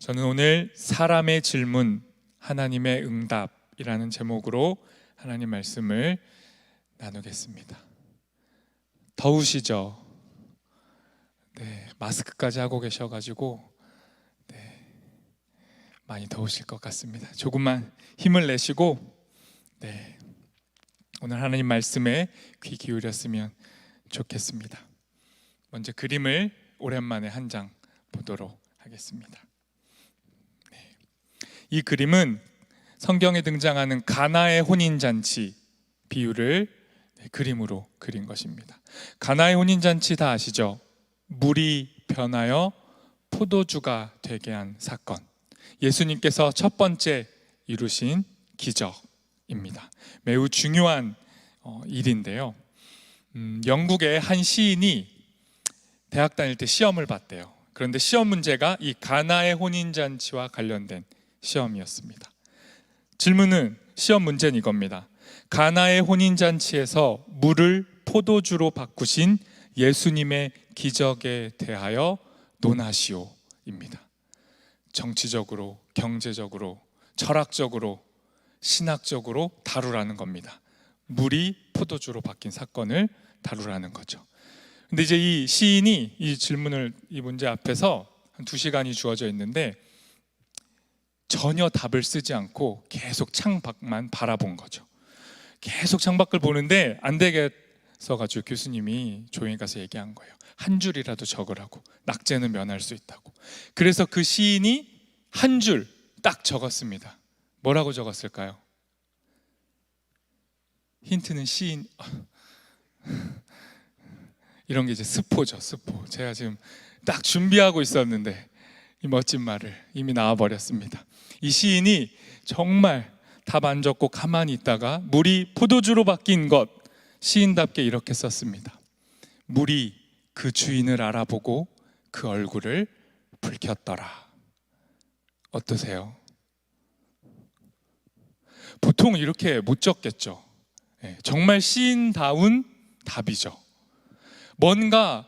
저는 오늘 사람의 질문, 하나님의 응답이라는 제목으로 하나님 말씀을 나누겠습니다. 더우시죠? 네, 마스크까지 하고 계셔가지고 많이 더우실 것 같습니다. 조금만 힘을 내시고 오늘 하나님 말씀에 귀 기울였으면 좋겠습니다. 먼저 그림을 오랜만에 한 장 보도록 하겠습니다. 이 그림은 성경에 등장하는 가나의 혼인잔치 비유를 그림으로 그린 것입니다. 가나의 혼인잔치 다 아시죠? 물이 변하여 포도주가 되게 한 사건, 예수님께서 첫 번째 이루신 기적입니다. 매우 중요한 일인데요. 영국의 한 시인이 대학 다닐 때 시험을 봤대요. 그런데 시험 문제가 이 가나의 혼인잔치와 관련된 시험이었습니다. 질문은, 시험 문제는 이겁니다. 가나의 혼인잔치에서 물을 포도주로 바꾸신 예수님의 기적에 대하여 논하시오입니다. 정치적으로, 경제적으로, 철학적으로, 신학적으로 다루라는 겁니다. 물이 포도주로 바뀐 사건을 다루라는 거죠. 근데 이제 이 시인이 이 질문을, 이 문제 앞에서 한 2시간이 주어져 있는데 전혀 답을 쓰지 않고 계속 창밖만 바라본 거죠. 계속 창밖을 보는데 안 되겠어 가지고 교수님이 조용히 가서 얘기한 거예요. 한 줄이라도 적으라고, 낙제는 면할 수 있다고. 그래서 그 시인이 한 줄 딱 적었습니다. 뭐라고 적었을까요? 힌트는 시인 이런 게 이제 스포죠, 스포. 제가 지금 딱 준비하고 있었는데 이 멋진 말을 이미 나와버렸습니다. 이 시인이 정말 답 안 적고 가만히 있다가 물이 포도주로 바뀐 것, 시인답게 이렇게 썼습니다. 물이 그 주인을 알아보고 그 얼굴을 붉혔더라. 어떠세요? 보통 이렇게 못 적겠죠. 정말 시인다운 답이죠. 뭔가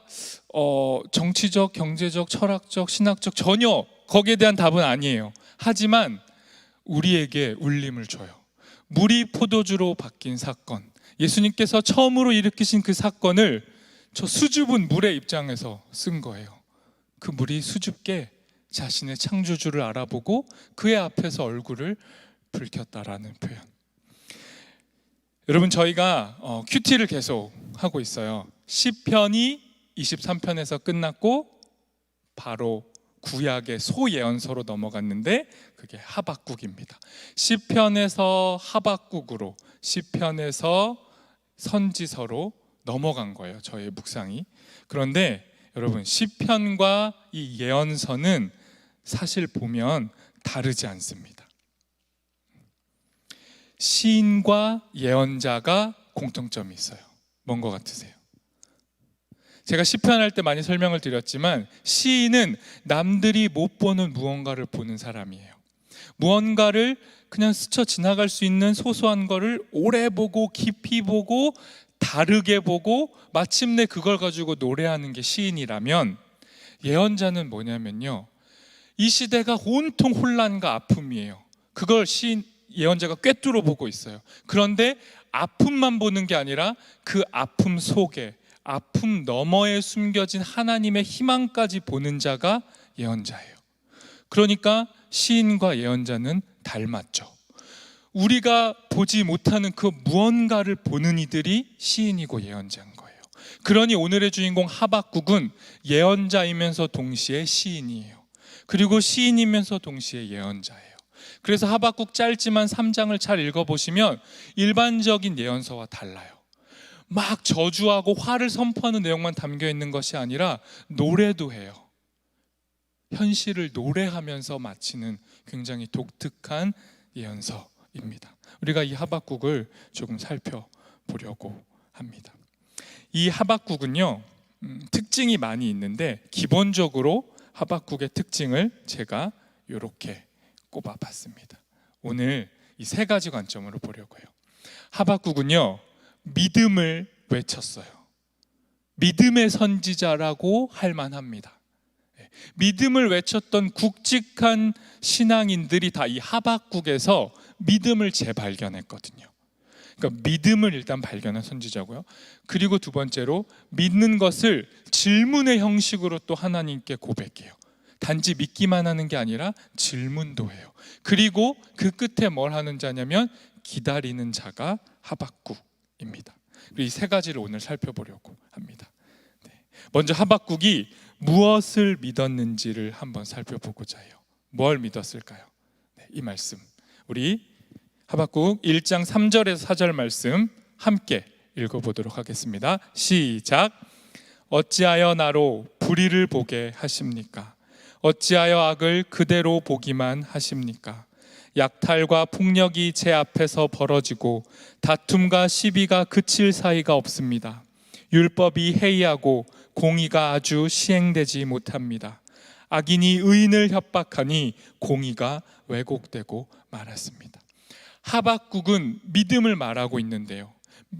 정치적, 경제적, 철학적, 신학적 전혀 거기에 대한 답은 아니에요. 하지만 우리에게 울림을 줘요. 물이 포도주로 바뀐 사건, 예수님께서 처음으로 일으키신 그 사건을 저 수줍은 물의 입장에서 쓴 거예요. 그 물이 수줍게 자신의 창조주를 알아보고 그의 앞에서 얼굴을 붉혔다라는 표현. 여러분, 저희가 큐티를 계속 하고 있어요. 시편이 23편에서 끝났고 바로 구약의 소예언서로 넘어갔는데 그게 하박국입니다. 시편에서 하박국으로, 시편에서 선지서로 넘어간 거예요, 저의 묵상이. 그런데 여러분, 시편과 이 예언서는 사실 보면 다르지 않습니다. 시인과 예언자가 공통점이 있어요. 뭔 것 같으세요? 제가 시편 할 때 많이 설명을 드렸지만 시인은 남들이 못 보는 무언가를 보는 사람이에요. 무언가를 그냥 스쳐 지나갈 수 있는 소소한 거를 오래 보고 깊이 보고 다르게 보고 마침내 그걸 가지고 노래하는 게 시인이라면, 예언자는 뭐냐면요, 이 시대가 온통 혼란과 아픔이에요. 그걸 예언자가 꿰뚫어 보고 있어요. 그런데 아픔만 보는 게 아니라 그 아픔 속에, 아픔 너머에 숨겨진 하나님의 희망까지 보는 자가 예언자예요. 그러니까 시인과 예언자는 닮았죠. 우리가 보지 못하는 그 무언가를 보는 이들이 시인이고 예언자인 거예요. 그러니 오늘의 주인공 하박국은 예언자이면서 동시에 시인이에요. 그리고 시인이면서 동시에 예언자예요. 그래서 하박국 짧지만 3장을 잘 읽어보시면 일반적인 예언서와 달라요. 막 저주하고 화를 선포하는 내용만 담겨 있는 것이 아니라 노래도 해요. 현실을 노래하면서 마치는 굉장히 독특한 예언서입니다. 우리가 이 하박국을 조금 살펴보려고 합니다. 이 하박국은요, 특징이 많이 있는데 기본적으로 하박국의 특징을 제가 이렇게 꼽아봤습니다. 오늘 이 3가지 관점으로 보려고 해요. 하박국은요, 믿음을 외쳤어요. 믿음의 선지자라고 할 만합니다. 믿음을 외쳤던 굵직한 신앙인들이 다 이 하박국에서 믿음을 재발견했거든요. 그러니까 믿음을 일단 발견한 선지자고요. 그리고 두 번째로 믿는 것을 질문의 형식으로 또 하나님께 고백해요. 단지 믿기만 하는 게 아니라 질문도 해요. 그리고 그 끝에 뭘 하는 자냐면 기다리는 자가 하박국입니다. 이 세 가지를 오늘 살펴보려고 합니다. 먼저 하박국이 무엇을 믿었는지를 한번 살펴보고자 해요. 뭘 믿었을까요? 이 말씀, 우리 하박국 1장 3절에서 4절 말씀 함께 읽어보도록 하겠습니다. 시작. 어찌하여 나로 불의를 보게 하십니까? 어찌하여 악을 그대로 보기만 하십니까? 약탈과 폭력이 제 앞에서 벌어지고 다툼과 시비가 그칠 사이가 없습니다. 율법이 해이하고 공의가 아주 시행되지 못합니다. 악인이 의인을 협박하니 공의가 왜곡되고 말았습니다. 하박국은 믿음을 말하고 있는데요,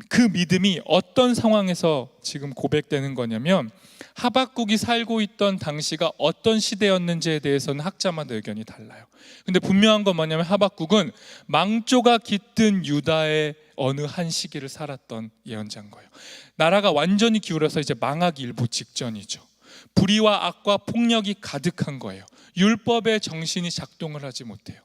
그 믿음이 어떤 상황에서 지금 고백되는 거냐면, 하박국이 살고 있던 당시가 어떤 시대였는지에 대해서는 학자마다 의견이 달라요. 근데 분명한 건 뭐냐면 하박국은 망조가 깃든 유다의 어느 한 시기를 살았던 예언자인 거예요. 나라가 완전히 기울어서 이제 망하기 일보 직전이죠. 불의와 악과 폭력이 가득한 거예요. 율법의 정신이 작동을 하지 못해요.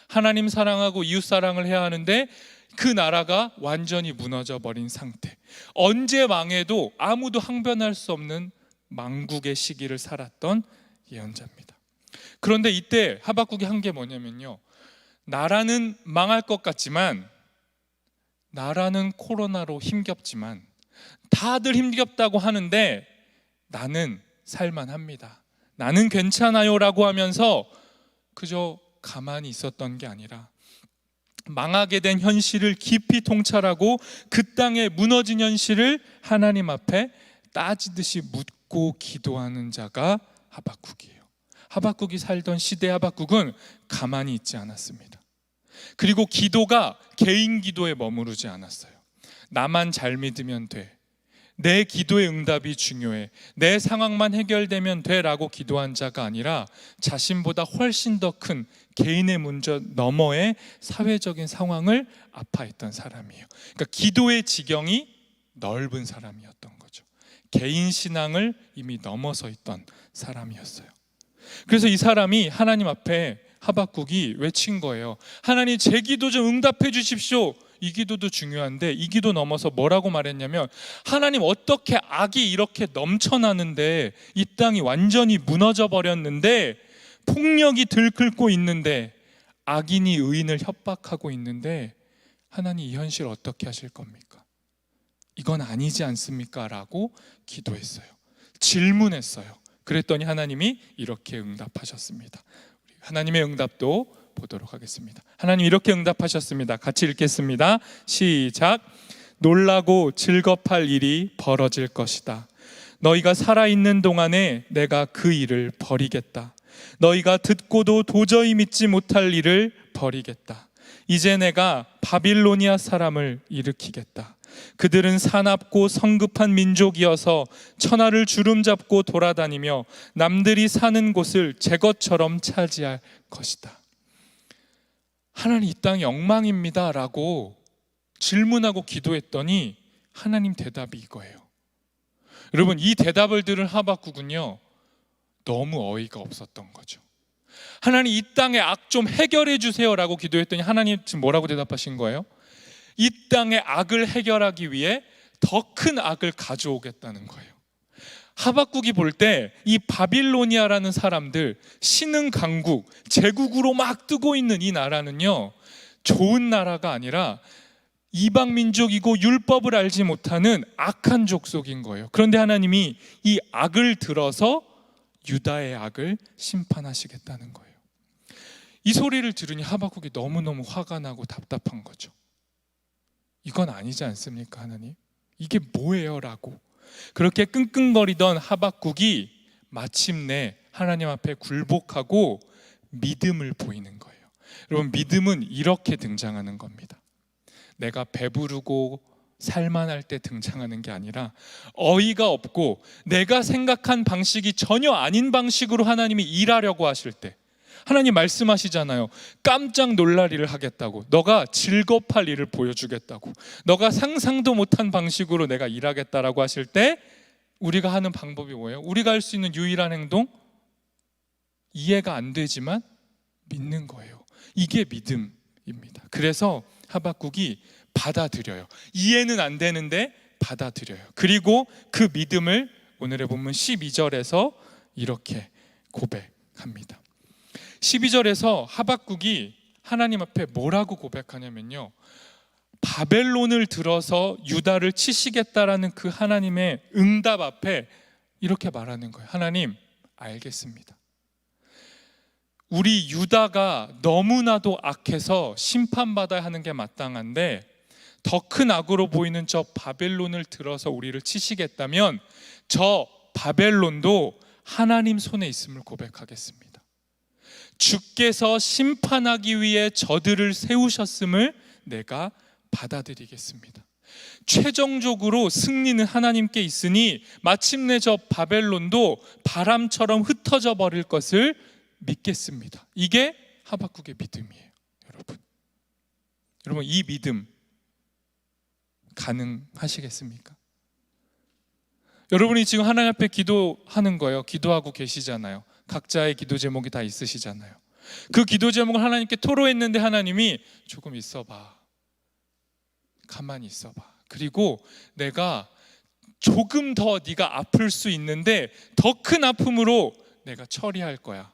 하나님 사랑하고 이웃 사랑을 해야 하는데 그 나라가 완전히 무너져 버린 상태. 언제 망해도 아무도 항변할 수 없는 망국의 시기를 살았던 예언자입니다. 그런데 이때 하박국이 한 게 뭐냐면요, 나라는 망할 것 같지만, 나라는 코로나로 힘겹지만, 다들 힘겹다고 하는데 나는 살만합니다, 나는 괜찮아요 라고 하면서 그저 가만히 있었던 게 아니라 망하게 된 현실을 깊이 통찰하고 그 땅에 무너진 현실을 하나님 앞에 따지듯이 묻고 기도하는 자가 하박국이에요. 하박국이 살던 시대 하박국은 가만히 있지 않았습니다. 그리고 기도가 개인 기도에 머무르지 않았어요. 나만 잘 믿으면 돼, 내 기도의 응답이 중요해, 내 상황만 해결되면 돼 라고 기도한 자가 아니라 자신보다 훨씬 더 큰 개인의 문제 너머의 사회적인 상황을 아파했던 사람이에요. 그러니까 기도의 지경이 넓은 사람이었던 거죠. 개인 신앙을 이미 넘어서 있던 사람이었어요. 그래서 이 사람이 하나님 앞에, 하박국이 외친 거예요. 하나님, 제 기도 좀 응답해 주십시오. 이 기도도 중요한데 이 기도 넘어서 뭐라고 말했냐면, 하나님, 어떻게 악이 이렇게 넘쳐나는데, 이 땅이 완전히 무너져 버렸는데, 폭력이 들끓고 있는데, 악인이 의인을 협박하고 있는데, 하나님 이 현실 어떻게 하실 겁니까? 이건 아니지 않습니까? 라고 기도했어요. 질문했어요. 그랬더니 하나님이 이렇게 응답하셨습니다. 하나님의 응답도 보도록 하겠습니다. 하나님 이렇게 응답하셨습니다. 같이 읽겠습니다. 시작. 놀라고 즐겁할 일이 벌어질 것이다. 너희가 살아있는 동안에 내가 그 일을 버리겠다. 너희가 듣고도 도저히 믿지 못할 일을 버리겠다. 이제 내가 바빌로니아 사람을 일으키겠다. 그들은 사납고 성급한 민족이어서 천하를 주름잡고 돌아다니며 남들이 사는 곳을 제 것처럼 차지할 것이다. 하나님, 이 땅이 엉망입니다 라고 질문하고 기도했더니 하나님 대답이 이거예요. 여러분, 이 대답을 들은 하박국은요, 너무 어이가 없었던 거죠. 하나님, 이 땅의 악 좀 해결해 주세요 라고 기도했더니 하나님 지금 뭐라고 대답하신 거예요? 이 땅의 악을 해결하기 위해 더 큰 악을 가져오겠다는 거예요. 하박국이 볼 때 이 바빌로니아라는 사람들, 신흥 강국, 제국으로 막 뜨고 있는 이 나라는요, 좋은 나라가 아니라 이방 민족이고 율법을 알지 못하는 악한 족속인 거예요. 그런데 하나님이 이 악을 들어서 유다의 악을 심판하시겠다는 거예요. 이 소리를 들으니 하박국이 너무너무 화가 나고 답답한 거죠. 이건 아니지 않습니까, 하나님? 이게 뭐예요? 라고 그렇게 끙끙거리던 하박국이 마침내 하나님 앞에 굴복하고 믿음을 보이는 거예요. 여러분, 믿음은 이렇게 등장하는 겁니다. 내가 배부르고 살만할 때 등장하는 게 아니라 어이가 없고 내가 생각한 방식이 전혀 아닌 방식으로 하나님이 일하려고 하실 때, 하나님 말씀하시잖아요. 깜짝 놀랄 일을 하겠다고, 너가 즐겁할 일을 보여주겠다고, 너가 상상도 못한 방식으로 내가 일하겠다라고 하실 때 우리가 하는 방법이 뭐예요? 우리가 할 수 있는 유일한 행동? 이해가 안 되지만 믿는 거예요. 이게 믿음입니다. 그래서 하박국이 받아들여요. 이해는 안 되는데 받아들여요. 그리고 그 믿음을 오늘의 본문 12절에서 이렇게 고백합니다. 12절에서 하박국이 하나님 앞에 뭐라고 고백하냐면요, 바벨론을 들어서 유다를 치시겠다라는 그 하나님의 응답 앞에 이렇게 말하는 거예요. 하나님, 알겠습니다. 우리 유다가 너무나도 악해서 심판받아야 하는 게 마땅한데 더 큰 악으로 보이는 저 바벨론을 들어서 우리를 치시겠다면 저 바벨론도 하나님 손에 있음을 고백하겠습니다. 주께서 심판하기 위해 저들을 세우셨음을 내가 받아들이겠습니다. 최종적으로 승리는 하나님께 있으니 마침내 저 바벨론도 바람처럼 흩어져 버릴 것을 믿겠습니다. 이게 하박국의 믿음이에요. 여러분 이 믿음 가능하시겠습니까? 여러분이 지금 하나님 앞에 기도하는 거예요. 기도하고 계시잖아요. 각자의 기도 제목이 다 있으시잖아요. 그 기도 제목을 하나님께 토로했는데 하나님이 조금 있어봐, 가만히 있어봐, 그리고 내가 조금 더 네가 아플 수 있는데 더 큰 아픔으로 내가 처리할 거야,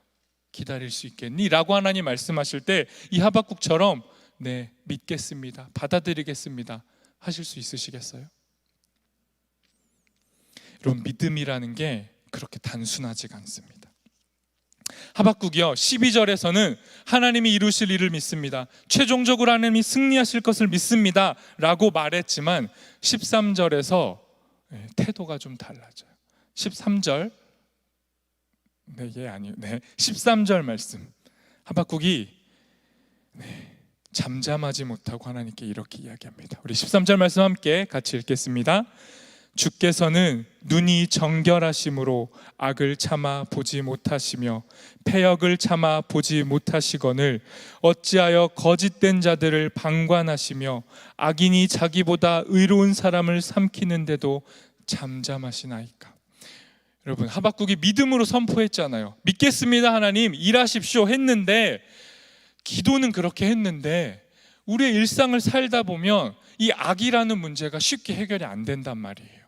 기다릴 수 있겠니? 라고 하나님 말씀하실 때 이 하박국처럼 네, 믿겠습니다, 받아들이겠습니다 하실 수 있으시겠어요? 여러분 믿음이라는 게 그렇게 단순하지가 않습니다. 하박국이요 12절에서는 하나님이 이루실 일을 믿습니다, 최종적으로 하나님이 승리하실 것을 믿습니다 라고 말했지만 13절에서 태도가 좀 달라져요. 13절 13절 말씀, 하박국이 잠잠하지 못하고 하나님께 이렇게 이야기합니다. 우리 13절 말씀 함께 같이 읽겠습니다. 주께서는 눈이 정결하심으로 악을 참아 보지 못하시며 패역을 참아 보지 못하시거늘 어찌하여 거짓된 자들을 방관하시며 악인이 자기보다 의로운 사람을 삼키는데도 잠잠하시나이까. 여러분 하박국이 믿음으로 선포했잖아요. 믿겠습니다 하나님, 일하십시오 했는데, 기도는 그렇게 했는데 우리의 일상을 살다 보면 이 악이라는 문제가 쉽게 해결이 안 된단 말이에요.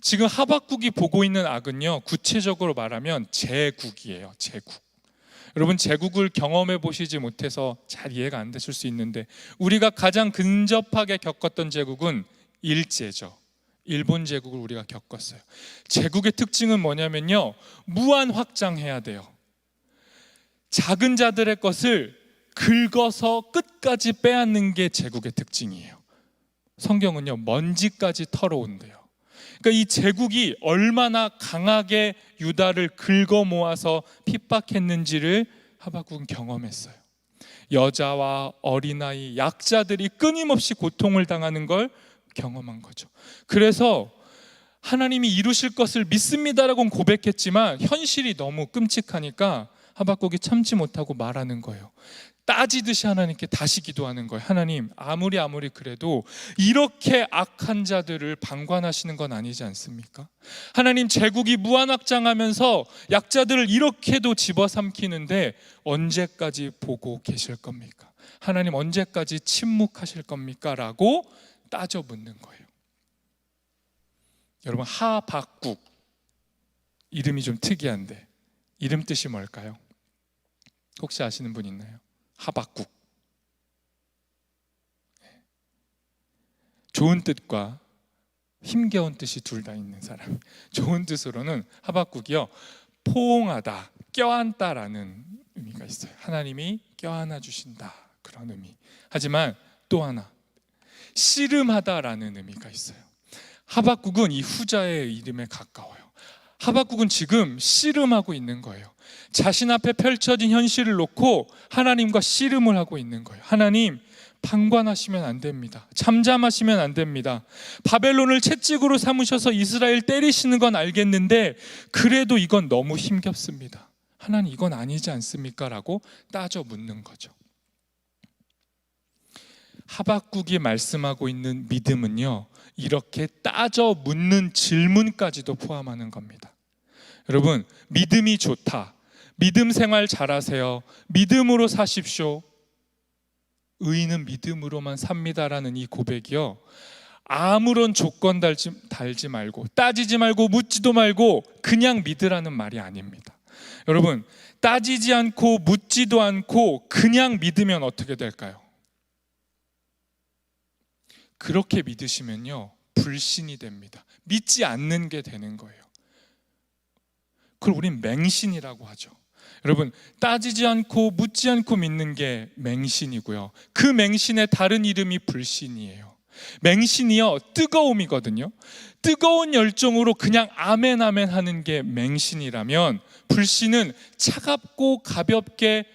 지금 하박국이 보고 있는 악은요, 구체적으로 말하면 제국이에요. 제국. 여러분 제국을 경험해 보시지 못해서 잘 이해가 안 되실 수 있는데 우리가 가장 근접하게 겪었던 제국은 일제죠. 일본 제국을 우리가 겪었어요. 제국의 특징은 뭐냐면요, 무한 확장해야 돼요. 작은 자들의 것을 긁어서 끝까지 빼앗는 게 제국의 특징이에요. 성경은요 먼지까지 털어온대요. 그러니까 이 제국이 얼마나 강하게 유다를 긁어 모아서 핍박했는지를 하박국은 경험했어요. 여자와 어린아이, 약자들이 끊임없이 고통을 당하는 걸 경험한 거죠. 그래서 하나님이 이루실 것을 믿습니다라고는 고백했지만 현실이 너무 끔찍하니까 하박국이 참지 못하고 말하는 거예요. 따지듯이 하나님께 다시 기도하는 거예요. 하나님, 아무리 그래도 이렇게 악한 자들을 방관하시는 건 아니지 않습니까? 하나님, 제국이 무한확장하면서 약자들을 이렇게도 집어삼키는데 언제까지 보고 계실 겁니까? 하나님, 언제까지 침묵하실 겁니까? 라고 따져 묻는 거예요. 여러분, 하박국 이름이 좀 특이한데 이름 뜻이 뭘까요? 혹시 아시는 분 있나요? 하박국. 좋은 뜻과 힘겨운 뜻이 둘 다 있는 사람. 좋은 뜻으로는 하박국이요, 포옹하다, 껴안다라는 의미가 있어요. 하나님이 껴안아 주신다, 그런 의미. 하지만 또 하나, 씨름하다라는 의미가 있어요. 하박국은 이 후자의 이름에 가까워요. 하박국은 지금 씨름하고 있는 거예요. 자신 앞에 펼쳐진 현실을 놓고 하나님과 씨름을 하고 있는 거예요. 하나님, 방관하시면 안 됩니다. 잠잠하시면 안 됩니다. 바벨론을 채찍으로 삼으셔서 이스라엘 때리시는 건 알겠는데 그래도 이건 너무 힘겹습니다. 하나님 이건 아니지 않습니까? 라고 따져 묻는 거죠. 하박국이 말씀하고 있는 믿음은요, 이렇게 따져 묻는 질문까지도 포함하는 겁니다. 여러분, 믿음이 좋다, 믿음 생활 잘하세요, 믿음으로 사십시오, 의인은 믿음으로만 삽니다라는 이 고백이요, 아무런 조건 달지 말고 따지지 말고 묻지도 말고 그냥 믿으라는 말이 아닙니다. 여러분, 따지지 않고 묻지도 않고 그냥 믿으면 어떻게 될까요? 그렇게 믿으시면요, 불신이 됩니다. 믿지 않는 게 되는 거예요. 그걸 우린 맹신이라고 하죠. 여러분, 따지지 않고 묻지 않고 믿는 게 맹신이고요, 그 맹신의 다른 이름이 불신이에요. 맹신이요, 뜨거움이거든요. 뜨거운 열정으로 그냥 아멘 아멘 하는 게 맹신이라면, 불신은 차갑고 가볍게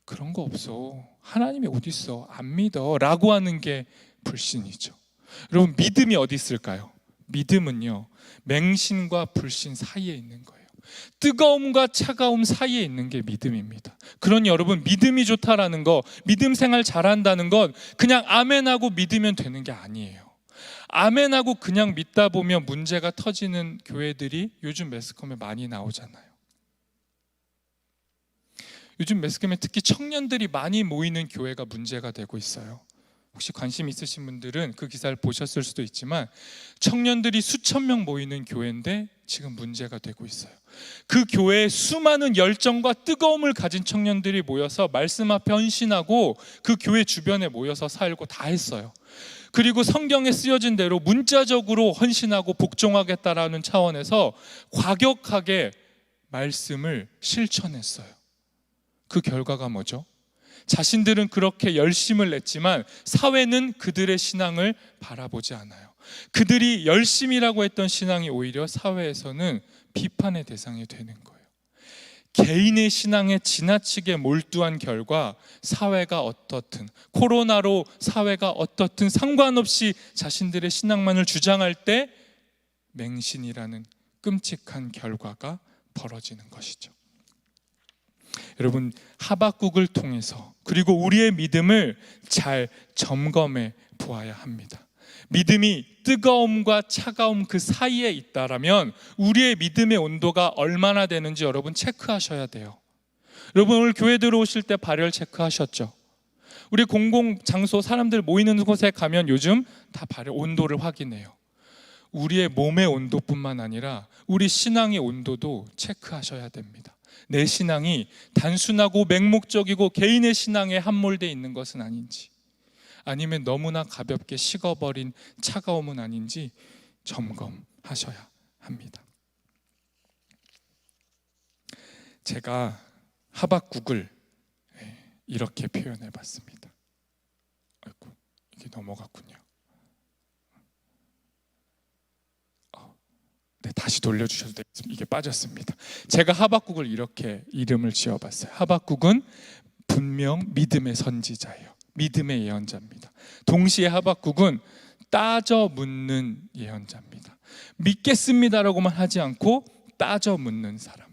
그런 거 없어, 하나님이 어디 있어, 안 믿어 라고 하는 게 불신이죠. 여러분, 믿음이 어디 있을까요? 믿음은요, 맹신과 불신 사이에 있는 거예요. 뜨거움과 차가움 사이에 있는 게 믿음입니다. 그러니 여러분, 믿음이 좋다라는 거, 믿음 생활 잘한다는 건 그냥 아멘하고 믿으면 되는 게 아니에요. 아멘하고 그냥 믿다 보면 문제가 터지는 교회들이 요즘 매스컴에 많이 나오잖아요. 요즘 매스컴에 특히 청년들이 많이 모이는 교회가 문제가 되고 있어요. 혹시 관심 있으신 분들은 그 기사를 보셨을 수도 있지만, 청년들이 수천 명 모이는 교회인데 지금 문제가 되고 있어요. 그 교회에 수많은 열정과 뜨거움을 가진 청년들이 모여서 말씀 앞에 헌신하고 그 교회 주변에 모여서 살고 다 했어요. 그리고 성경에 쓰여진 대로 문자적으로 헌신하고 복종하겠다라는 차원에서 과격하게 말씀을 실천했어요. 그 결과가 뭐죠? 자신들은 그렇게 열심을 냈지만 사회는 그들의 신앙을 바라보지 않아요. 그들이 열심이라고 했던 신앙이 오히려 사회에서는 비판의 대상이 되는 거예요. 개인의 신앙에 지나치게 몰두한 결과 사회가 어떻든, 코로나로 사회가 어떻든 상관없이 자신들의 신앙만을 주장할 때 맹신이라는 끔찍한 결과가 벌어지는 것이죠. 여러분, 하박국을 통해서, 그리고 우리의 믿음을 잘 점검해 보아야 합니다. 믿음이 뜨거움과 차가움 그 사이에 있다라면 우리의 믿음의 온도가 얼마나 되는지 여러분 체크하셔야 돼요. 여러분, 오늘 교회 들어오실 때 발열 체크하셨죠? 우리 공공장소 사람들 모이는 곳에 가면 요즘 다 발열 온도를 확인해요. 우리의 몸의 온도뿐만 아니라 우리 신앙의 온도도 체크하셔야 됩니다. 내 신앙이 단순하고 맹목적이고 개인의 신앙에 함몰되어 있는 것은 아닌지, 아니면 너무나 가볍게 식어버린 차가움은 아닌지 점검하셔야 합니다. 제가 하박국을 이렇게 표현해 봤습니다. 아이고, 이게 넘어갔군요. 네, 다시 돌려주셔도 되겠습니다. 이게 빠졌습니다. 제가 하박국을 이렇게 이름을 지어봤어요. 하박국은 분명 믿음의 선지자예요. 믿음의 예언자입니다. 동시에 하박국은 따져 묻는 예언자입니다. 믿겠습니다라고만 하지 않고 따져 묻는 사람,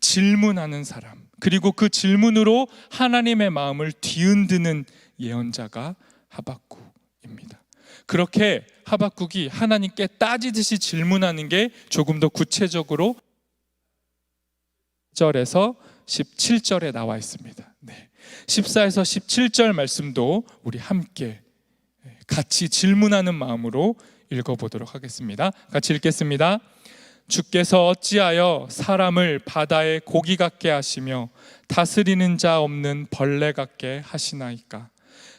질문하는 사람, 그리고 그 질문으로 하나님의 마음을 뒤흔드는 예언자가 하박국입니다. 그렇게 하박국이 하나님께 따지듯이 질문하는 게 조금 더 구체적으로 10절에서 17절에 나와 있습니다. 네. 14에서 17절 말씀도 우리 함께 같이 질문하는 마음으로 읽어보도록 하겠습니다. 같이 읽겠습니다. 주께서 어찌하여 사람을 바다의 고기 같게 하시며 다스리는 자 없는 벌레 같게 하시나이까?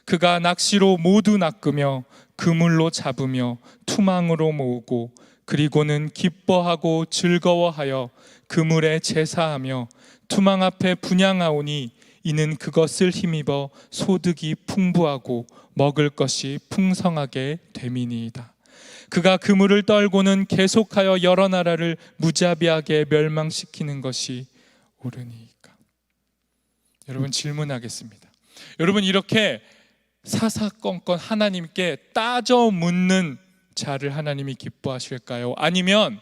그가 낚시로 모두 낚으며 그물로 잡으며 투망으로 모으고 그리고는 기뻐하고 즐거워하여 그물에 제사하며 투망 앞에 분향하오니 이는 그것을 힘입어 소득이 풍부하고 먹을 것이 풍성하게 됨이니이다. 그가 그물을 떨고는 계속하여 여러 나라를 무자비하게 멸망시키는 것이 옳으니이까. 여러분, 질문하겠습니다. 여러분, 이렇게 사사건건 하나님께 따져 묻는 자를 하나님이 기뻐하실까요? 아니면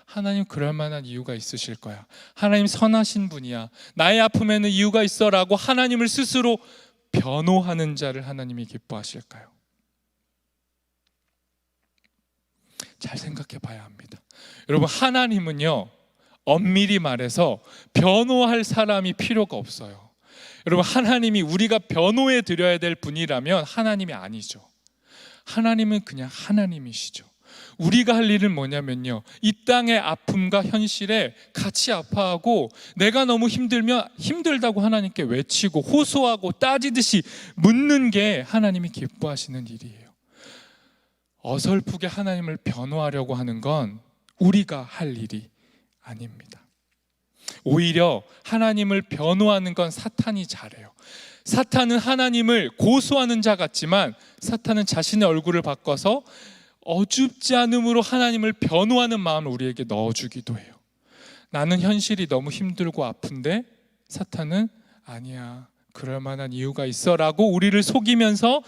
하나님 그럴 만한 이유가 있으실 거야, 하나님 선하신 분이야, 나의 아픔에는 이유가 있어 라고 하나님을 스스로 변호하는 자를 하나님이 기뻐하실까요? 잘 생각해 봐야 합니다. 여러분, 하나님은요, 엄밀히 말해서 변호할 사람이 필요가 없어요. 여러분, 하나님이 우리가 변호해 드려야 될 분이라면 하나님이 아니죠. 하나님은 그냥 하나님이시죠. 우리가 할 일은 뭐냐면요, 이 땅의 아픔과 현실에 같이 아파하고 내가 너무 힘들면 힘들다고 하나님께 외치고 호소하고 따지듯이 묻는 게 하나님이 기뻐하시는 일이에요. 어설프게 하나님을 변호하려고 하는 건 우리가 할 일이 아닙니다. 오히려 하나님을 변호하는 건 사탄이 잘해요. 사탄은 하나님을 고소하는 자 같지만 사탄은 자신의 얼굴을 바꿔서 어줍지 않음으로 하나님을 변호하는 마음을 우리에게 넣어주기도 해요. 나는 현실이 너무 힘들고 아픈데 사탄은 아니야, 그럴 만한 이유가 있어 라고 우리를 속이면서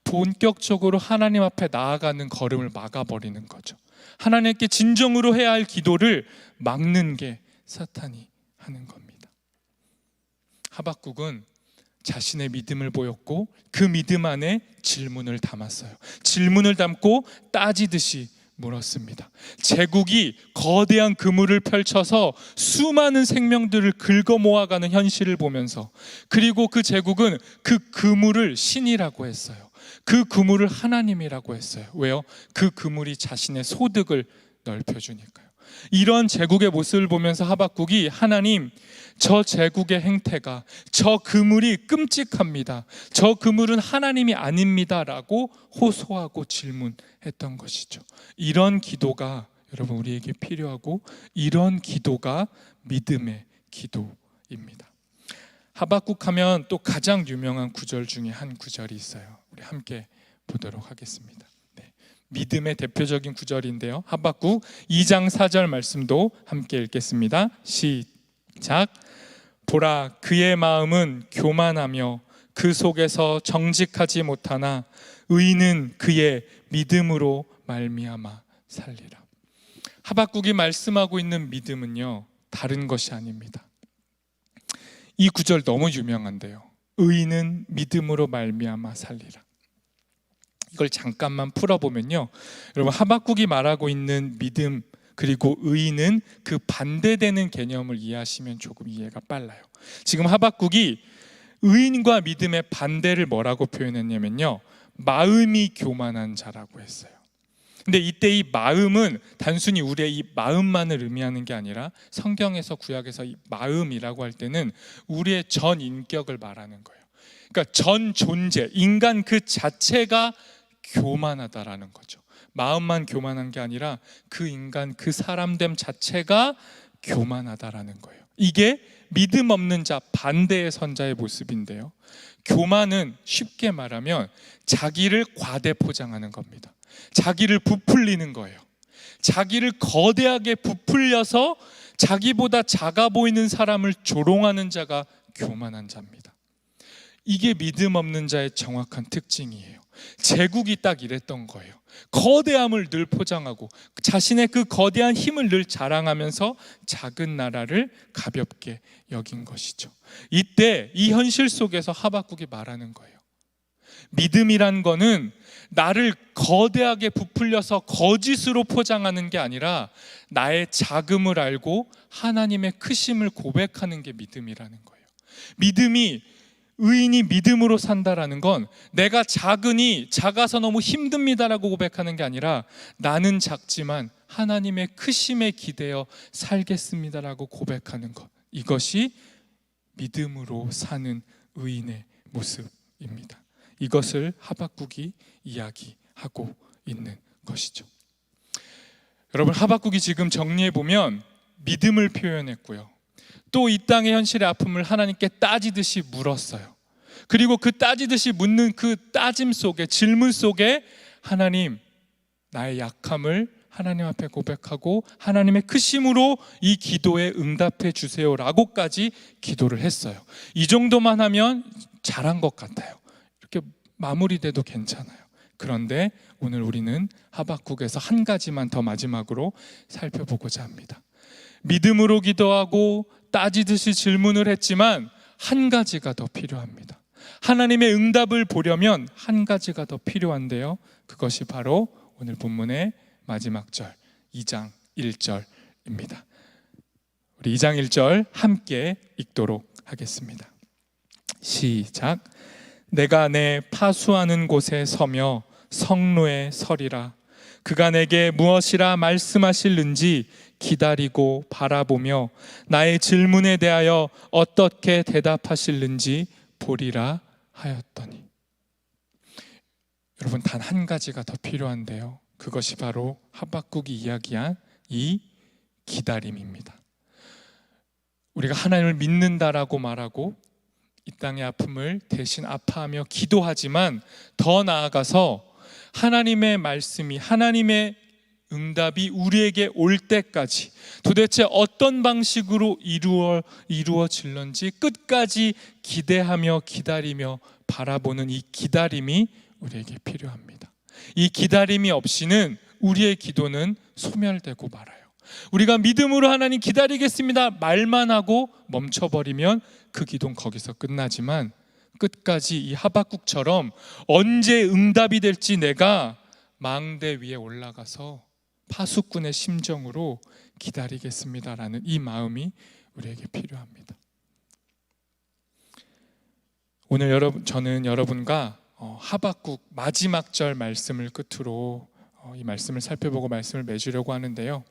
본격적으로 하나님 앞에 나아가는 걸음을 막아버리는 거죠. 하나님께 진정으로 해야 할 기도를 막는 게 사탄이 하는 겁니다. 하박국은 자신의 믿음을 보였고 그 믿음 안에 질문을 담았어요. 질문을 담고 따지듯이 물었습니다. 제국이 거대한 그물을 펼쳐서 수많은 생명들을 긁어 모아가는 현실을 보면서, 그리고 그 제국은 그 그물을 신이라고 했어요. 그 그물을 하나님이라고 했어요. 왜요? 그 그물이 자신의 소득을 넓혀주니까요. 이런 제국의 모습을 보면서 하박국이 하나님, 저 제국의 행태가, 저 그물이 끔찍합니다, 저 그물은 하나님이 아닙니다 라고 호소하고 질문했던 것이죠. 이런 기도가 여러분 우리에게 필요하고 이런 기도가 믿음의 기도입니다. 하박국 하면 또 가장 유명한 구절 중에 한 구절이 있어요. 우리 함께 보도록 하겠습니다. 믿음의 대표적인 구절인데요, 하박국 2장 4절 말씀도 함께 읽겠습니다. 시작. 보라, 그의 마음은 교만하며 그 속에서 정직하지 못하나 의인은 그의 믿음으로 말미암아 살리라. 하박국이 말씀하고 있는 믿음은요, 다른 것이 아닙니다. 이 구절 너무 유명한데요, 의인은 믿음으로 말미암아 살리라. 이걸 잠깐만 풀어보면요, 여러분, 하박국이 말하고 있는 믿음 그리고 의인은 그 반대되는 개념을 이해하시면 조금 이해가 빨라요. 지금 하박국이 의인과 믿음의 반대를 뭐라고 표현했냐면요, 마음이 교만한 자라고 했어요. 근데 이때 이 마음은 단순히 우리의 이 마음만을 의미하는 게 아니라 성경에서, 구약에서 이 마음이라고 할 때는 우리의 전 인격을 말하는 거예요. 그러니까 전 존재, 인간 그 자체가 교만하다라는 거죠. 마음만 교만한 게 아니라 그 인간, 그 사람됨 자체가 교만하다라는 거예요. 이게 믿음 없는 자, 반대의 선자의 모습인데요, 교만은 쉽게 말하면 자기를 과대 포장하는 겁니다. 자기를 부풀리는 거예요. 자기를 거대하게 부풀려서 자기보다 작아 보이는 사람을 조롱하는 자가 교만한 자입니다. 이게 믿음 없는 자의 정확한 특징이에요. 제국이 딱 이랬던 거예요. 거대함을 늘 포장하고 자신의 그 거대한 힘을 늘 자랑하면서 작은 나라를 가볍게 여긴 것이죠. 이때 이 현실 속에서 하박국이 말하는 거예요. 믿음이란 거는 나를 거대하게 부풀려서 거짓으로 포장하는 게 아니라 나의 작음을 알고 하나님의 크심을 고백하는 게 믿음이라는 거예요. 믿음이, 의인이 믿음으로 산다라는 건 내가 작으니 작아서 너무 힘듭니다라고 고백하는 게 아니라 나는 작지만 하나님의 크심에 기대어 살겠습니다라고 고백하는 것, 이것이 믿음으로 사는 의인의 모습입니다. 이것을 하박국이 이야기하고 있는 것이죠. 여러분, 하박국이 지금 정리해 보면 믿음을 표현했고요, 또 이 땅의 현실의 아픔을 하나님께 따지듯이 물었어요. 그리고 그 따지듯이 묻는 그 따짐 속에, 질문 속에 하나님, 나의 약함을 하나님 앞에 고백하고 하나님의 크심으로 이 기도에 응답해 주세요라고까지 기도를 했어요. 이 정도만 하면 잘한 것 같아요. 이렇게 마무리돼도 괜찮아요. 그런데 오늘 우리는 하박국에서 한 가지만 더 마지막으로 살펴보고자 합니다. 믿음으로 기도하고 따지듯이 질문을 했지만 한 가지가 더 필요합니다. 하나님의 응답을 보려면 한 가지가 더 필요한데요, 그것이 바로 오늘 본문의 마지막 절 2장 1절입니다. 우리 2장 1절 함께 읽도록 하겠습니다. 시작. 내가 내 파수하는 곳에 서며 성로에 서리라. 그가 내게 무엇이라 말씀하실는지 기다리고 바라보며 나의 질문에 대하여 어떻게 대답하실는지 보리라 하였더니. 여러분, 단 한 가지가 더 필요한데요, 그것이 바로 하박국이 이야기한 이 기다림입니다. 우리가 하나님을 믿는다라고 말하고 이 땅의 아픔을 대신 아파하며 기도하지만 더 나아가서 하나님의 말씀이, 하나님의 응답이 우리에게 올 때까지 도대체 어떤 방식으로 이루어질는지 끝까지 기대하며 기다리며 바라보는 이 기다림이 우리에게 필요합니다. 이 기다림이 없이는 우리의 기도는 소멸되고 말아요. 우리가 믿음으로 하나님 기다리겠습니다 말만 하고 멈춰버리면 그 기도는 거기서 끝나지만 끝까지 이 하박국처럼 언제 응답이 될지 내가 망대 위에 올라가서 파수꾼의 심정으로 기다리겠습니다라는 이 마음이 우리에게 필요합니다. 오늘 저는 여러분과 하박국 마지막 절 말씀을 끝으로 이 말씀을 살펴보고 말씀을 맺으려고 하는데요,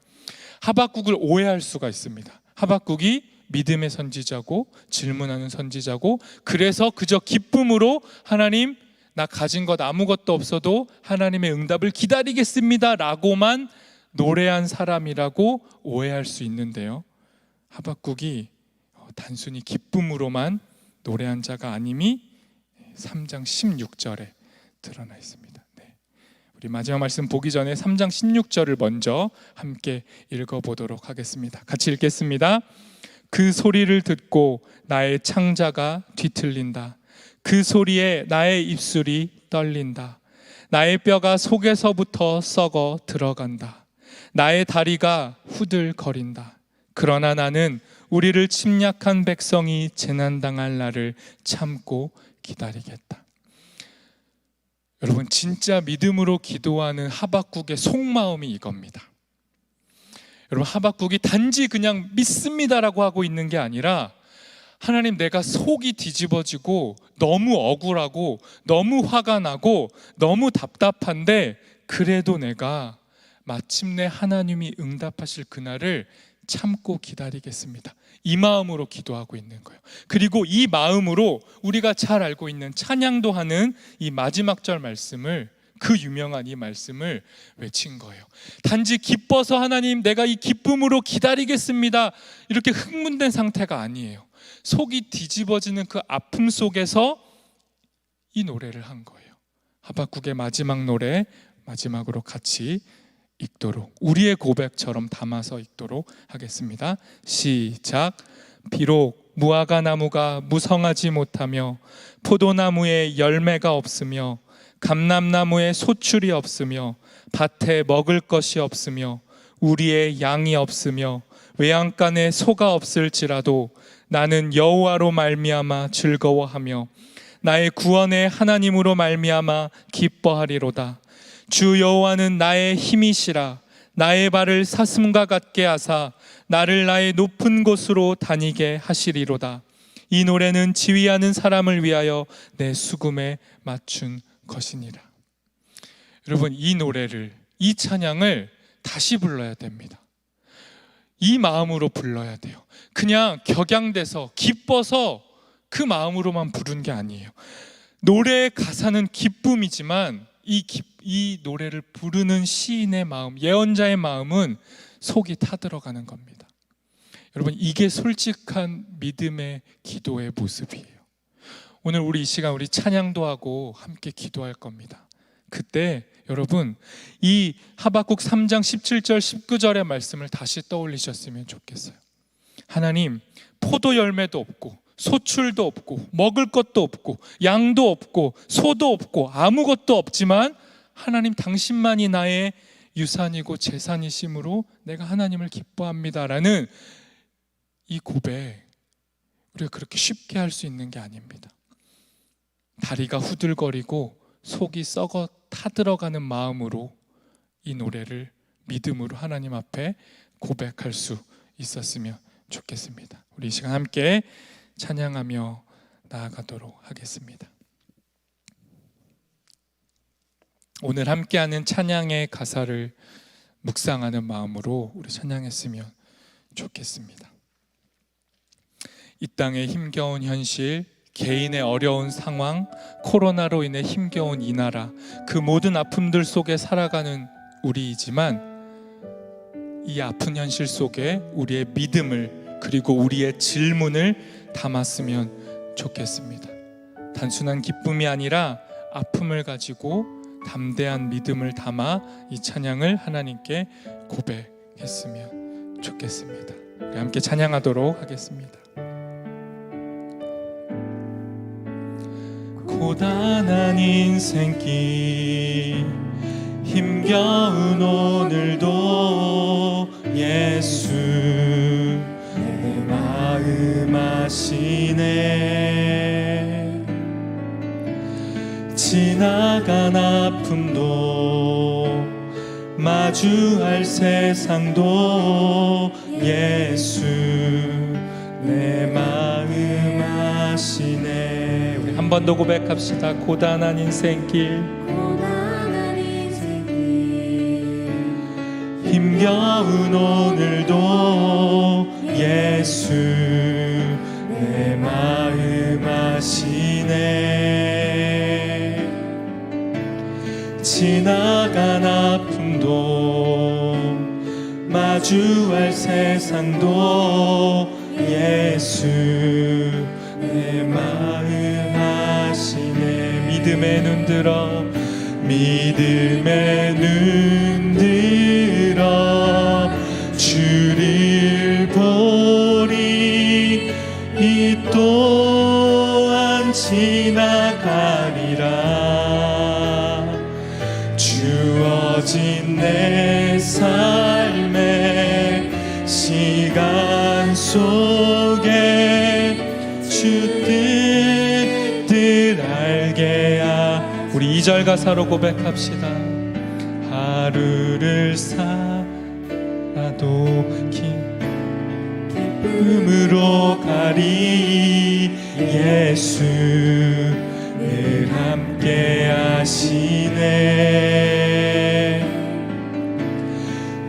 하박국을 오해할 수가 있습니다. 하박국이 믿음의 선지자고 질문하는 선지자고, 그래서 그저 기쁨으로 하나님, 나 가진 것 아무것도 없어도 하나님의 응답을 기다리겠습니다 라고만 노래한 사람이라고 오해할 수 있는데요, 하박국이 단순히 기쁨으로만 노래한 자가 아님이 3장 16절에 드러나 있습니다. 우리 마지막 말씀 보기 전에 3장 16절을 먼저 함께 읽어보도록 하겠습니다. 같이 읽겠습니다. 그 소리를 듣고 나의 창자가 뒤틀린다. 그 소리에 나의 입술이 떨린다. 나의 뼈가 속에서부터 썩어 들어간다. 나의 다리가 후들거린다. 그러나 나는 우리를 침략한 백성이 재난당할 날을 참고 기다리겠다. 여러분, 진짜 믿음으로 기도하는 하박국의 속마음이 이겁니다. 여러분, 하박국이 단지 그냥 믿습니다라고 하고 있는 게 아니라, 하나님, 내가 속이 뒤집어지고 너무 억울하고 너무 화가 나고 너무 답답한데 그래도 내가 마침내 하나님이 응답하실 그날을 참고 기다리겠습니다, 이 마음으로 기도하고 있는 거예요. 그리고 이 마음으로 우리가 잘 알고 있는 찬양도 하는 이 마지막 절 말씀을, 그 유명한 이 말씀을 외친 거예요. 단지 기뻐서 하나님, 내가 이 기쁨으로 기다리겠습니다, 이렇게 흥분된 상태가 아니에요. 속이 뒤집어지는 그 아픔 속에서 이 노래를 한 거예요. 하박국의 마지막 노래, 마지막으로 같이 읽도록, 우리의 고백처럼 담아서 읽도록 하겠습니다. 시작. 비록 무화과 나무가 무성하지 못하며 포도나무에 열매가 없으며 감람나무에 소출이 없으며 밭에 먹을 것이 없으며 우리의 양이 없으며 외양간에 소가 없을지라도 나는 여호와로 말미암아 즐거워하며 나의 구원의 하나님으로 말미암아 기뻐하리로다. 주 여호와는 나의 힘이시라. 나의 발을 사슴과 같게 하사 나를 나의 높은 곳으로 다니게 하시리로다. 이 노래는 지휘하는 사람을 위하여 내 수금에 맞춘 것이니라. 여러분, 이 노래를, 이 찬양을 다시 불러야 됩니다. 이 마음으로 불러야 돼요. 그냥 격양돼서 기뻐서 그 마음으로만 부른 게 아니에요. 노래의 가사는 기쁨이지만 이 노래를 부르는 시인의 마음, 예언자의 마음은 속이 타들어가는 겁니다. 여러분, 이게 솔직한 믿음의 기도의 모습이에요. 오늘 우리 이 시간 우리 찬양도 하고 함께 기도할 겁니다. 그때 여러분, 이 하박국 3장 17절 19절의 말씀을 다시 떠올리셨으면 좋겠어요. 하나님, 포도 열매도 없고 소출도 없고 먹을 것도 없고 양도 없고 소도 없고 아무것도 없지만 하나님 당신만이 나의 유산이고 재산이심으로 내가 하나님을 기뻐합니다라는 이 고백, 우리가 그렇게 쉽게 할 수 있는 게 아닙니다. 다리가 후들거리고 속이 썩어 타들어가는 마음으로 이 노래를 믿음으로 하나님 앞에 고백할 수 있었으면 좋겠습니다. 우리 이 시간 함께 찬양하며 나아가도록 하겠습니다. 오늘 함께하는 찬양의 가사를 묵상하는 마음으로 우리 찬양했으면 좋겠습니다. 이 땅의 힘겨운 현실, 개인의 어려운 상황, 코로나로 인해 힘겨운 이 나라, 그 모든 아픔들 속에 살아가는 우리이지만 이 아픈 현실 속에 우리의 믿음을 그리고 우리의 질문을 담았으면 좋겠습니다. 단순한 기쁨이 아니라 아픔을 가지고 담대한 믿음을 담아 이 찬양을 하나님께 고백했으면 좋겠습니다. 우리 함께 찬양하도록 하겠습니다. 고단한 인생길 힘겨운 오늘도 예수 내 마음 아시네. 지나간 아픔도 마주할 세상도 예수 내 마음 아시네. 우리 한 번 더 고백합시다. 고단한 인생길 힘겨운 오늘도 예수 내 마음 아시네. 지나간 아픔도 마주할 세상도 예수 내 마음 아시네. 믿음의 눈 들어 믿음의 눈 들어 주를 보리. 이 또한 지나가리라. 주어진 내 삶의 시간 속에 주 뜻을 알게 하. 우리 2절 가사로 고백합시다. 하루를 살아도 기쁨으로 가리. 예수 늘 함께 하시네.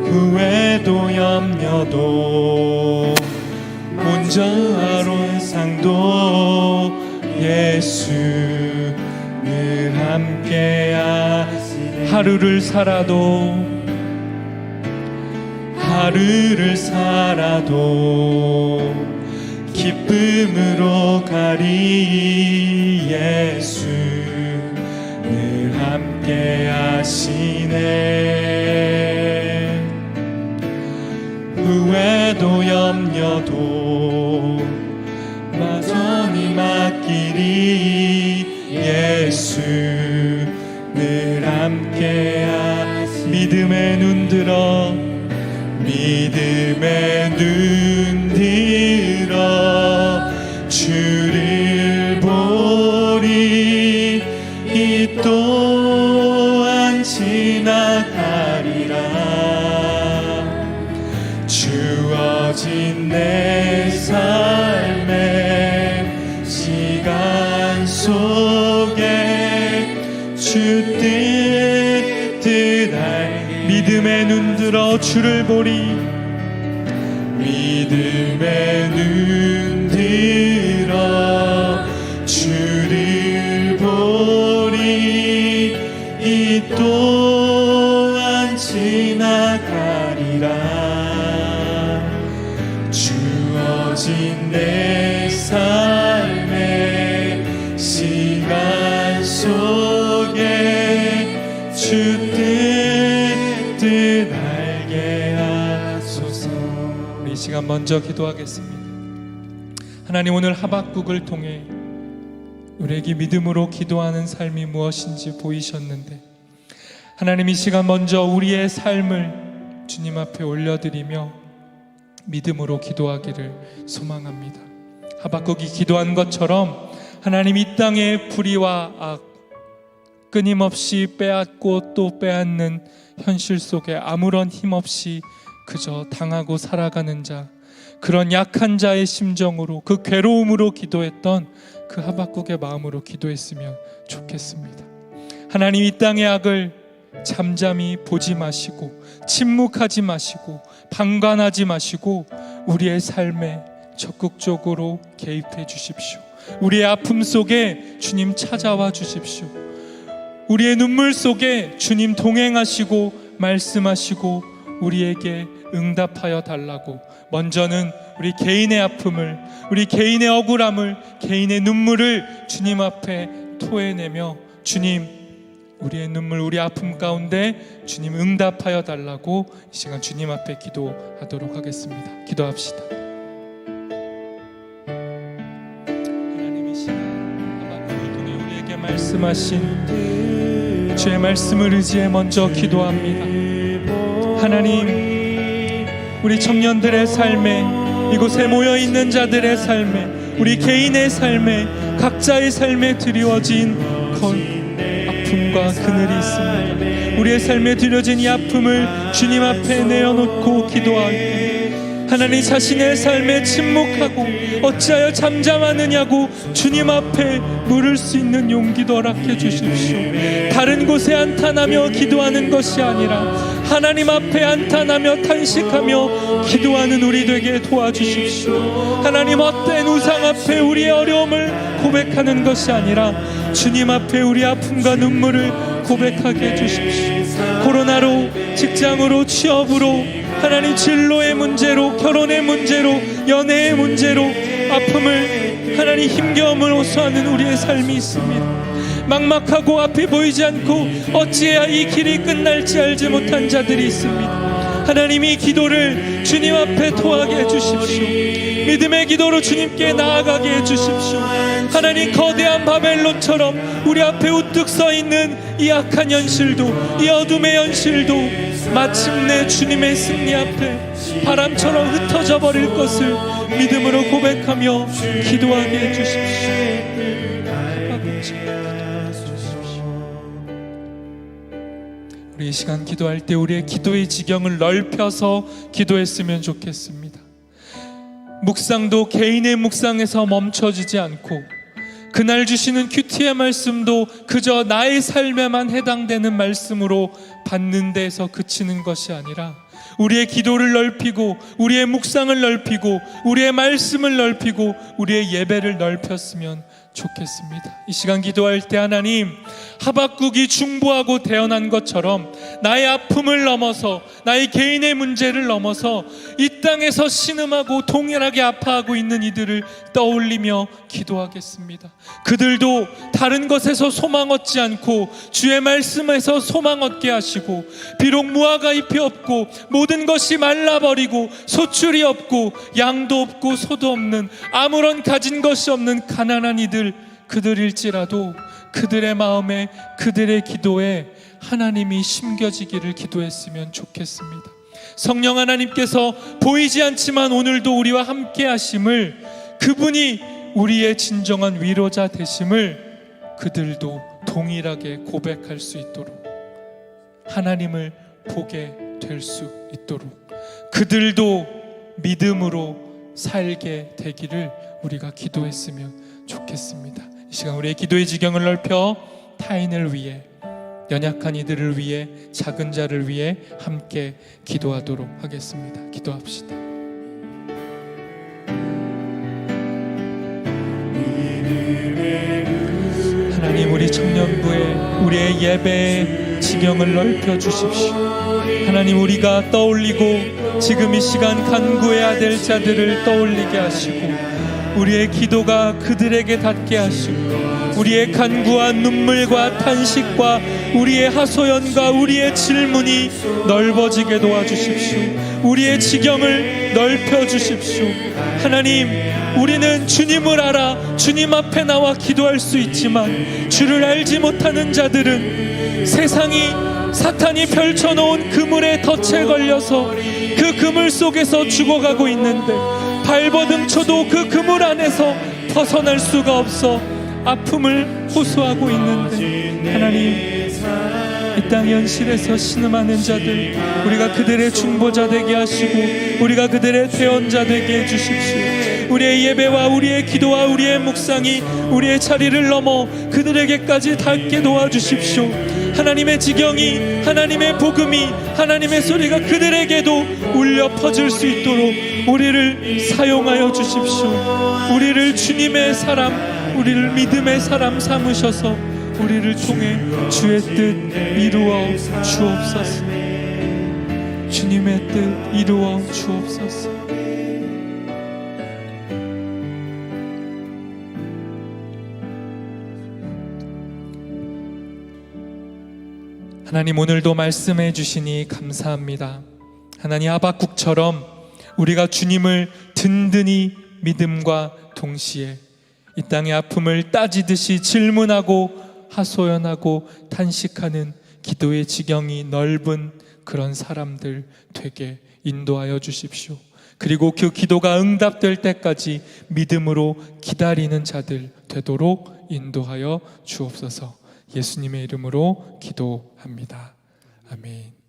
후회도 염려도 온전한 온상도 예수 늘 함께 하시네. 하루를 살아도 기쁨으로 가리. 예수 늘 함께 하시네. 후회도 염려도 마전히 맡기리. 예수 늘 함께 하시네. 믿음의 눈 들어 믿음의 눈 들어 주를 보리. 이 또한 지나가리라. 주어진 내 삶의 시간 속에 주 뜻을 알. 믿음의 눈 들어 주를 보리. 믿음의 눈 들어 주를 보리. 이 또한 지나가리라. 주어진 내 삶의 시간 속에 주 뜻을 알게 하소서. 우리 이 시간 먼저 기도하겠습니다. 하나님, 오늘 하박국을 통해 우리에게 믿음으로 기도하는 삶이 무엇인지 보이셨는데, 하나님, 이 시간 먼저 우리의 삶을 주님 앞에 올려드리며 믿음으로 기도하기를 소망합니다. 하박국이 기도한 것처럼 하나님, 이 땅의 불의와 악, 끊임없이 빼앗고 또 빼앗는 현실 속에 아무런 힘없이 그저 당하고 살아가는 자, 그런 약한 자의 심정으로, 그 괴로움으로 기도했던 그 하박국의 마음으로 기도했으면 좋겠습니다. 하나님, 이 땅의 악을 잠잠히 보지 마시고 침묵하지 마시고 방관하지 마시고 우리의 삶에 적극적으로 개입해 주십시오. 우리의 아픔 속에 주님 찾아와 주십시오. 우리의 눈물 속에 주님 동행하시고 말씀하시고 우리에게 응답하여 달라고, 먼저는 우리 개인의 아픔을, 우리 개인의 억울함을, 개인의 눈물을 주님 앞에 토해내며, 주님, 우리의 눈물, 우리 아픔 가운데 주님 응답하여 달라고 이 시간 주님 앞에 기도하도록 하겠습니다. 기도합시다. 하나님, 이 시간 하박국을 통해 우리에게 말씀하신 주의 말씀을 의지해 먼저 기도합니다. 하나님, 우리 청년들의 삶에, 이곳에 모여있는 자들의 삶에, 우리 개인의 삶에, 각자의 삶에 드리워진 아픔과 그늘이 있습니다. 우리의 삶에 드려진 이 아픔을 주님 앞에 내어놓고 기도할 때, 하나님, 자신의 삶에 침묵하고 어찌하여 잠잠하느냐고 주님 앞에 물을 수 있는 용기도 허락해 주십시오. 다른 곳에 한탄하며 기도하는 것이 아니라 하나님 앞에 한탄하며 탄식하며 기도하는 우리 되게 도와주십시오. 하나님, 헛된 우상 앞에 우리의 어려움을 고백하는 것이 아니라 주님 앞에 우리 아픔과 눈물을 고백하게 해주십시오. 코로나로, 직장으로, 취업으로, 하나님, 진로의 문제로, 결혼의 문제로, 연애의 문제로 아픔을, 하나님, 힘겨움을 호소하는 우리의 삶이 있습니다. 막막하고 앞이 보이지 않고 어찌해야 이 길이 끝날지 알지 못한 자들이 있습니다. 하나님, 이 기도를 주님 앞에 토하게 해주십시오. 믿음의 기도로 주님께 나아가게 해주십시오. 하나님, 거대한 바벨론처럼 우리 앞에 우뚝 서있는 이 악한 현실도, 이 어둠의 현실도 마침내 주님의 승리 앞에 바람처럼 흩어져 버릴 것을 믿음으로 고백하며 기도하게 해주십시오. 우리 이 시간 기도할 때 우리의 기도의 지경을 넓혀서 기도했으면 좋겠습니다. 묵상도 개인의 묵상에서 멈춰지지 않고, 그날 주시는 큐티의 말씀도 그저 나의 삶에만 해당되는 말씀으로 받는 데에서 그치는 것이 아니라 우리의 기도를 넓히고 우리의 묵상을 넓히고 우리의 말씀을 넓히고 우리의 예배를 넓혔으면 좋겠습니다. 이 시간 기도할 때 하나님, 하박국이 중보하고 대언한 것처럼 나의 아픔을 넘어서, 나의 개인의 문제를 넘어서 이 땅에서 신음하고 동일하게 아파하고 있는 이들을 떠올리며 기도하겠습니다. 그들도 다른 것에서 소망 얻지 않고 주의 말씀에서 소망 얻게 하시고, 비록 무화과 잎이 없고 모든 것이 말라버리고 소출이 없고 양도 없고 소도 없는, 아무런 가진 것이 없는 가난한 이들, 그들일지라도 그들의 마음에, 그들의 기도에 하나님이 심겨지기를 기도했으면 좋겠습니다. 성령 하나님께서 보이지 않지만 오늘도 우리와 함께 하심을, 그분이 우리의 진정한 위로자 되심을 그들도 동일하게 고백할 수 있도록, 하나님을 보게 될 수 있도록 그들도 믿음으로 살게 되기를 우리가 기도했으면 좋겠습니다. 이 시간 우리의 기도의 지경을 넓혀 타인을 위해, 연약한 이들을 위해, 작은 자를 위해 함께 기도하도록 하겠습니다. 기도합시다. 하나님, 우리 청년부에 우리의 예배의 지경을 넓혀 주십시오. 하나님, 우리가 떠올리고 지금 이 시간 간구해야 될 자들을 떠올리게 하시고, 우리의 기도가 그들에게 닿게 하시고, 우리의 간구와 눈물과 탄식과 우리의 하소연과 우리의 질문이 넓어지게 도와주십시오. 우리의 지경을 넓혀 주십시오. 하나님, 우리는 주님을 알아 주님 앞에 나와 기도할 수 있지만 주를 알지 못하는 자들은 세상이, 사탄이 펼쳐놓은 그물에 덫에 걸려서 그 그물 속에서 죽어가고 있는데 발버둥쳐도 그 그물 안에서 벗어날 수가 없어 아픔을 호소하고 있는데, 하나님, 이 땅 현실에서 신음하는 자들, 우리가 그들의 중보자 되게 하시고 우리가 그들의 대언자 되게 해주십시오. 우리의 예배와 우리의 기도와 우리의 묵상이 우리의 자리를 넘어 그들에게까지 닿게 도와주십시오. 하나님의 지경이, 하나님의 복음이, 하나님의 소리가 그들에게도 울려 퍼질 수 있도록 우리를 사용하여 주십시오. 우리를 주님의 사람, 우리를 믿음의 사람 삼으셔서 우리를 통해 주의 뜻 이루어 주옵소서. 주님의 뜻 이루어 주옵소서. 하나님, 오늘도 말씀해 주시니 감사합니다. 하나님, 하박국처럼 우리가 주님을 든든히 믿음과 동시에 이 땅의 아픔을 따지듯이 질문하고 하소연하고 탄식하는 기도의 지경이 넓은 그런 사람들 되게 인도하여 주십시오. 그리고 그 기도가 응답될 때까지 믿음으로 기다리는 자들 되도록 인도하여 주옵소서. 예수님의 이름으로 기도합니다. 아멘.